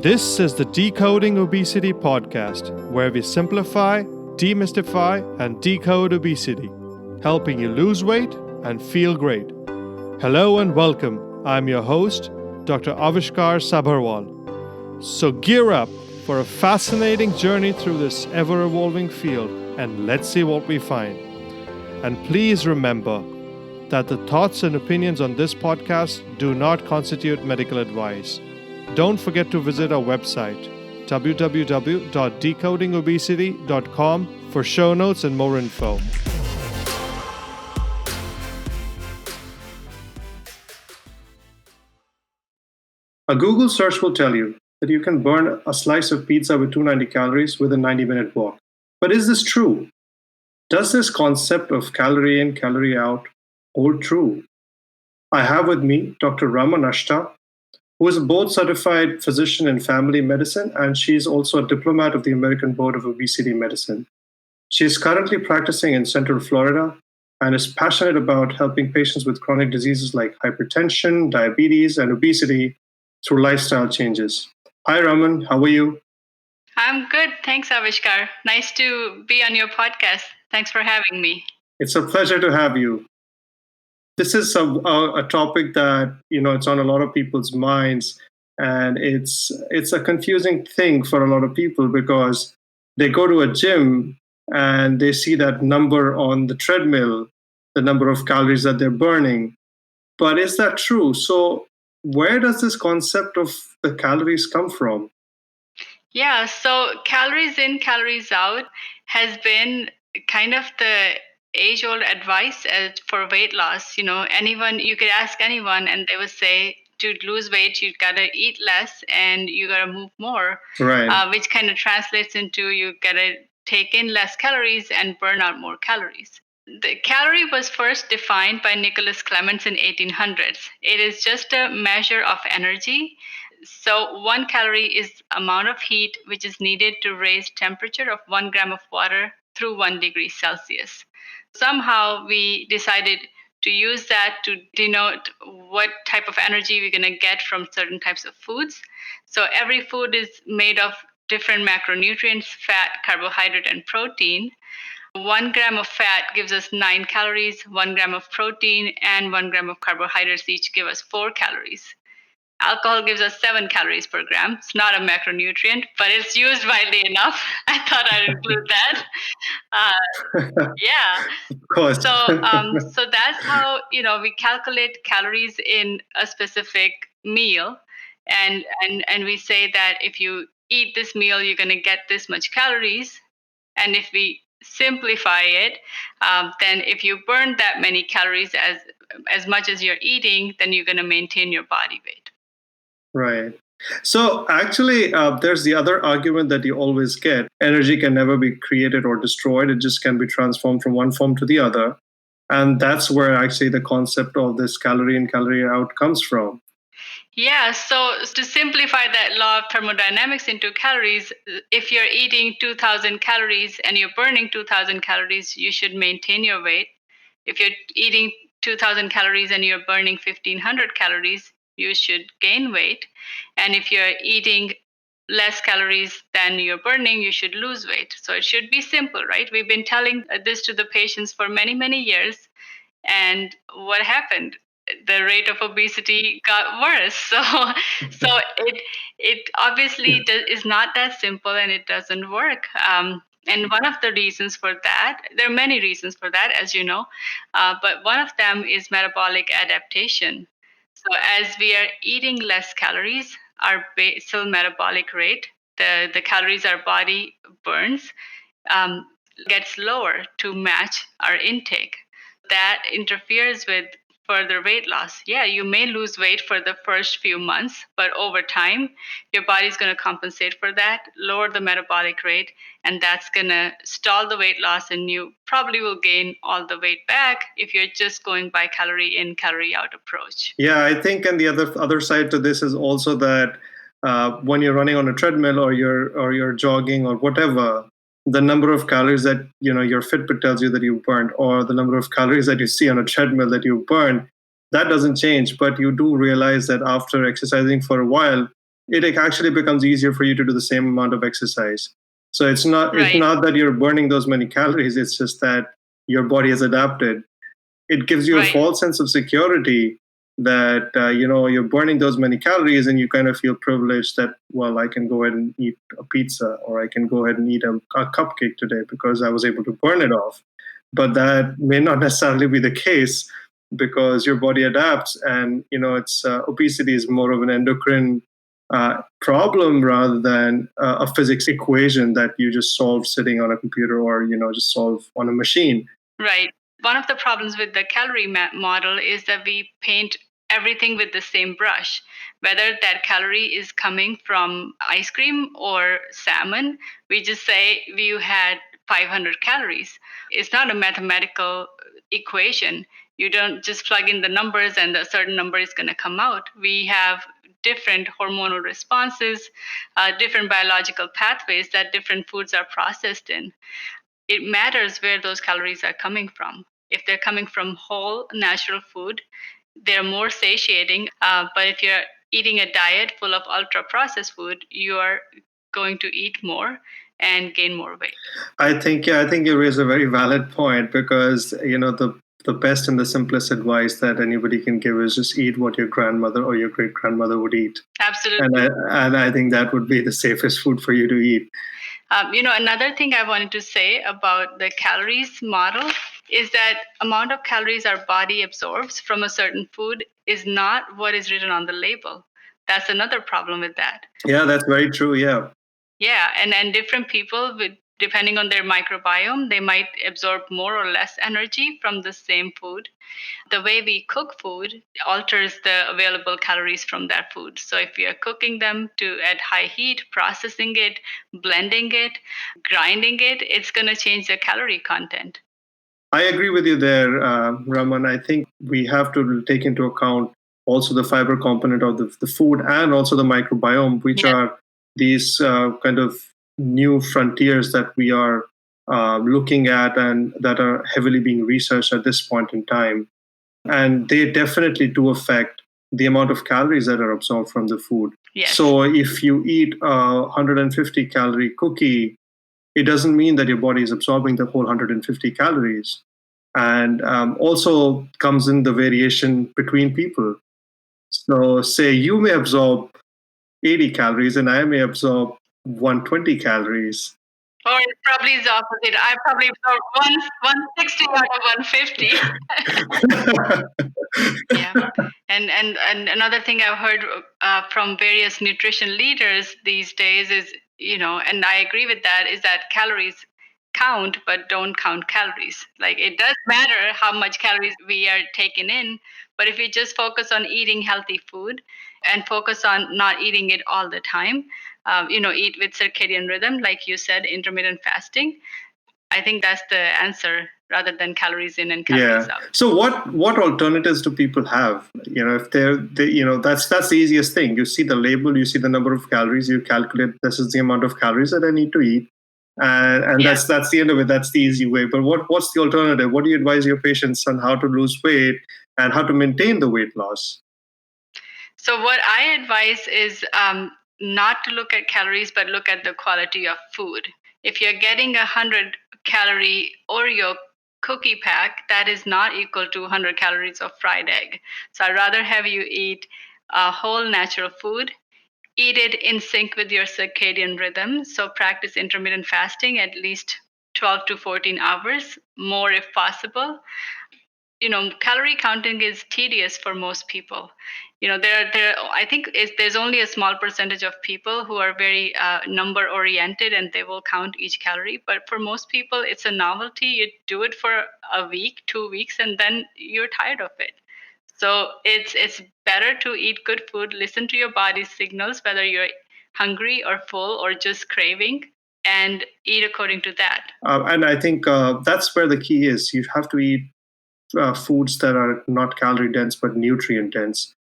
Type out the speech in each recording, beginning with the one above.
This is the Decoding Obesity podcast, where we simplify, demystify, and decode obesity, helping you lose weight and feel great. Hello and welcome. I'm your host, Dr. Avishkar Sabharwal. So gear up for a fascinating journey through this ever-evolving field, and let's see what we find. And please remember that the thoughts and opinions on this podcast do not constitute medical advice. Don't forget to visit our website, www.decodingobesity.com, for show notes and more info. A Google search will tell you that you can burn a slice of pizza with 290 calories with a 90-minute walk. But is this true? Does this concept of calorie in, calorie out hold true? I have with me Dr. Raman Ashta, who is a board-certified physician in family medicine, and she is also a diplomat of the American Board of Obesity Medicine. She is currently practicing in Central Florida and is passionate about helping patients with chronic diseases like hypertension, diabetes, and obesity through lifestyle changes. Hi, Raman. How are you? I'm good. Thanks, Avishkar. Nice to be on your podcast. Thanks for having me. It's a pleasure to have you. This is a topic that, it's on a lot of people's minds, and it's a confusing thing for a lot of people because they go to a gym and they see that number on the treadmill, the number of calories that they're burning. But is that true? So where does this concept of the calories come from? Yeah, so calories in, calories out has been kind of the age-old advice for weight loss. You could ask anyone and they would say to lose weight, you gotta eat less and you gotta move more, Right. Which kind of translates into you gotta take in less calories and burn out more calories. The calorie was first defined by Nicholas Clements in 1800s. It is just a measure of energy. So 1 calorie is amount of heat which is needed to raise temperature of 1 gram of water through 1 degree Celsius. Somehow we decided to use that to denote what type of energy we're going to get from certain types of foods. So every food is made of different macronutrients: fat, carbohydrate, and protein. 1 gram of fat gives us 9 calories, 1 gram of protein and 1 gram of carbohydrates each give us 4 calories. Alcohol gives us 7 calories per gram. It's not a macronutrient, but it's used widely enough. I thought I'd include that. Yeah. Of course. So that's how we calculate calories in a specific meal, and we say that if you eat this meal, you're going to get this much calories, and if we simplify it, then if you burn that many calories as much as you're eating, then you're going to maintain your body weight. Right. So actually, there's the other argument that you always get. Energy can never be created or destroyed. It just can be transformed from one form to the other. And that's where actually the concept of this calorie in, calorie out comes from. Yeah, so to simplify that law of thermodynamics into calories, if you're eating 2,000 calories and you're burning 2,000 calories, you should maintain your weight. If you're eating 2,000 calories and you're burning 1,500 calories, you should gain weight. And if you're eating less calories than you're burning, you should lose weight. So it should be simple, right? We've been telling this to the patients for many, many years. And what happened? The rate of obesity got worse. So it obviously is not that simple, and it doesn't work. And one of the reasons for that, there are many reasons for that, as you know, but one of them is metabolic adaptation. So as we are eating less calories, our basal metabolic rate, the calories our body burns, gets lower to match our intake. That interferes with further weight loss. Yeah, you may lose weight for the first few months, but over time, your body's going to compensate for that, lower the metabolic rate, and that's going to stall the weight loss, and you probably will gain all the weight back if you're just going by calorie in, calorie out approach. Yeah, I think, and the other side to this is also that when you're running on a treadmill or you're jogging or whatever, the number of calories that your Fitbit tells you that you burned, or the number of calories that you see on a treadmill that you burned, that doesn't change. But you do realize that after exercising for a while, it actually becomes easier for you to do the same amount of exercise. So it's Right, not that you're burning those many calories. It's just that your body has adapted. It gives you a right. false sense of security that you're burning those many calories, and you kind of feel privileged that, well, I can go ahead and eat a pizza, or I can go ahead and eat a cupcake today because I was able to burn it off. But that may not necessarily be the case, because your body adapts, and it's obesity is more of an endocrine problem rather than a physics equation that you just solve sitting on a computer, or just solve on a machine. Right. One of the problems with the calorie model is that we paint everything with the same brush, whether that calorie is coming from ice cream or salmon. We just say you had 500 calories. It's not a mathematical equation. You don't just plug in the numbers and a certain number is going to come out. We have different hormonal responses, different biological pathways that different foods are processed in. It matters where those calories are coming from. If they're coming from whole natural food, they're more satiating. But if you're eating a diet full of ultra processed food, you are going to eat more and gain more weight. I think you raise a very valid point, because the best and the simplest advice that anybody can give is just eat what your grandmother or your great grandmother would eat, and Absolutely. I think that would be the safest food for you to eat. Another thing I wanted to say about the calories model is that amount of calories our body absorbs from a certain food is not what is written on the label. That's another problem with that. Yeah, that's very true. Yeah. Yeah, and different people with depending on their microbiome, they might absorb more or less energy from the same food. The way we cook food alters the available calories from that food. So if we are cooking them to at high heat, processing it, blending it, grinding it, it's going to change the calorie content. I agree with you there, Raman. I think we have to take into account also the fiber component of the food, and also the microbiome, which Yeah. are these kind of new frontiers that we are looking at, and that are heavily being researched at this point in time. And they definitely do affect the amount of calories that are absorbed from the food. Yes. So if you eat a 150 calorie cookie, it doesn't mean that your body is absorbing the whole 150 calories. And also comes in the variation between people. So, say you may absorb 80 calories and I may absorb 120 calories. Or it probably is the opposite. I probably absorb 160 out of 150. Yeah. And another thing I've heard from various nutrition leaders these days is, and I agree with that, is that calories count, but don't count calories. Like, it does matter how much calories we are taking in, but if we just focus on eating healthy food and focus on not eating it all the time, eat with circadian rhythm, like you said, intermittent fasting, I think that's the answer rather than calories in and calories out. So what alternatives do people have? If that's the easiest thing. You see the label, you see the number of calories, you calculate this is the amount of calories that I need to eat, and Yeah. that's the end of it. That's the easy way. But what's the alternative? What do you advise your patients on how to lose weight and how to maintain the weight loss? So what I advise is not to look at calories, but look at the quality of food. If you're getting 100-calorie Oreo cookie pack, that is not equal to 100 calories of fried egg. So I'd rather have you eat whole natural food. Eat it in sync with your circadian rhythm. So practice intermittent fasting at least 12 to 14 hours, more if possible. Calorie counting is tedious for most people. There I think there's only a small percentage of people who are very number oriented, and they will count each calorie. But for most people, it's a novelty. You do it for a week, 2 weeks, and then you're tired of it. So it's better to eat good food, listen to your body's signals, whether you're hungry or full or just craving, and eat according to that. And I think that's where the key is. You have to eat foods that are not calorie dense but nutrient dense.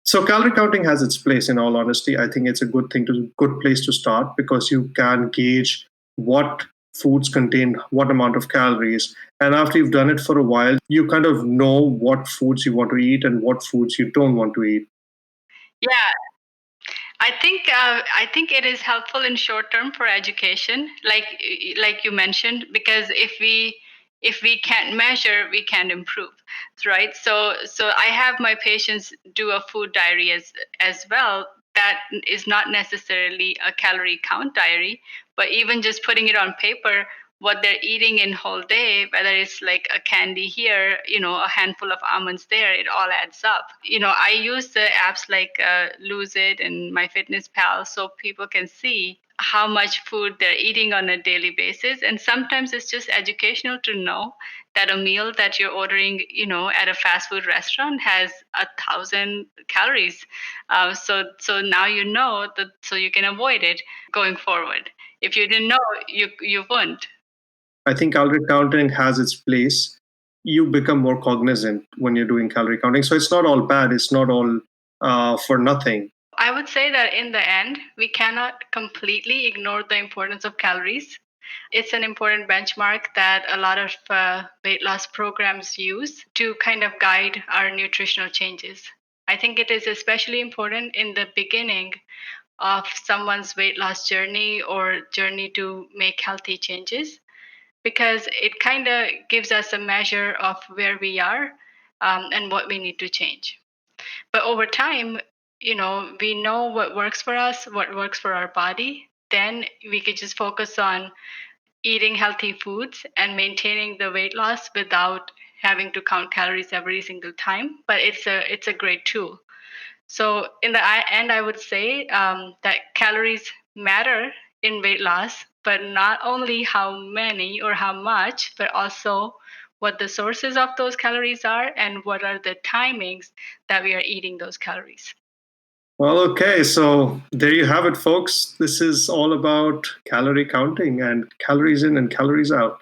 So calorie counting has its place. In all honesty, I think it's a good place to start, because you can gauge what foods contain what amount of calories, and after you've done it for a while, you kind of know what foods you want to eat and what foods you don't want to eat. Yeah, I think it is helpful in short term for education, like you mentioned, because if we can't measure, we can't improve, right? So I have my patients do a food diary as well. That is not necessarily a calorie count diary, but even just putting it on paper, what they're eating in whole day, whether it's like a candy here, a handful of almonds there, it all adds up. I use the apps like Lose It and MyFitnessPal so people can see how much food they're eating on a daily basis. And sometimes it's just educational to know that a meal that you're ordering, at a fast food restaurant has 1,000 calories. So now you know that, so you can avoid it going forward. If you didn't know, you wouldn't. I think calorie counting has its place. You become more cognizant when you're doing calorie counting. So it's not all bad. It's not all for nothing. I would say that in the end, we cannot completely ignore the importance of calories. It's an important benchmark that a lot of weight loss programs use to kind of guide our nutritional changes. I think it is especially important in the beginning of someone's weight loss journey or journey to make healthy changes, because it kind of gives us a measure of where we are, and what we need to change. But over time, we know what works for us, what works for our body. Then we could just focus on eating healthy foods and maintaining the weight loss without having to count calories every single time. But it's a great tool. So in the end, I would say that calories matter in weight loss, but not only how many or how much, but also what the sources of those calories are and what are the timings that we are eating those calories. Well, okay. So there you have it, folks. This is all about calorie counting and calories in and calories out.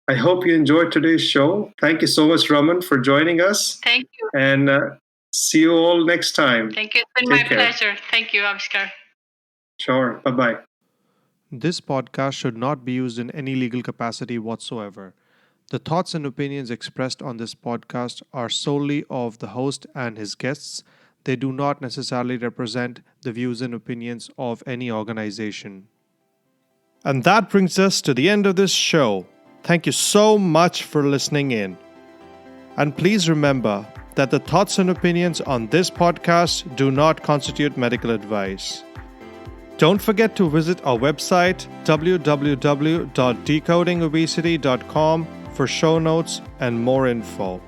I hope you enjoyed today's show. Thank you so much, Raman, for joining us. Thank you. And see you all next time. Thank you. It's been Take my care. pleasure. Thank you, Avishkar. Sure. Bye bye. This podcast should not be used in any legal capacity whatsoever. The thoughts and opinions expressed on this podcast are solely of the host and his guests. They do not necessarily represent the views and opinions of any organization. And that brings us to the end of this show. Thank you so much for listening in. And please remember that the thoughts and opinions on this podcast do not constitute medical advice. Don't forget to visit our website www.decodingobesity.com for show notes and more info.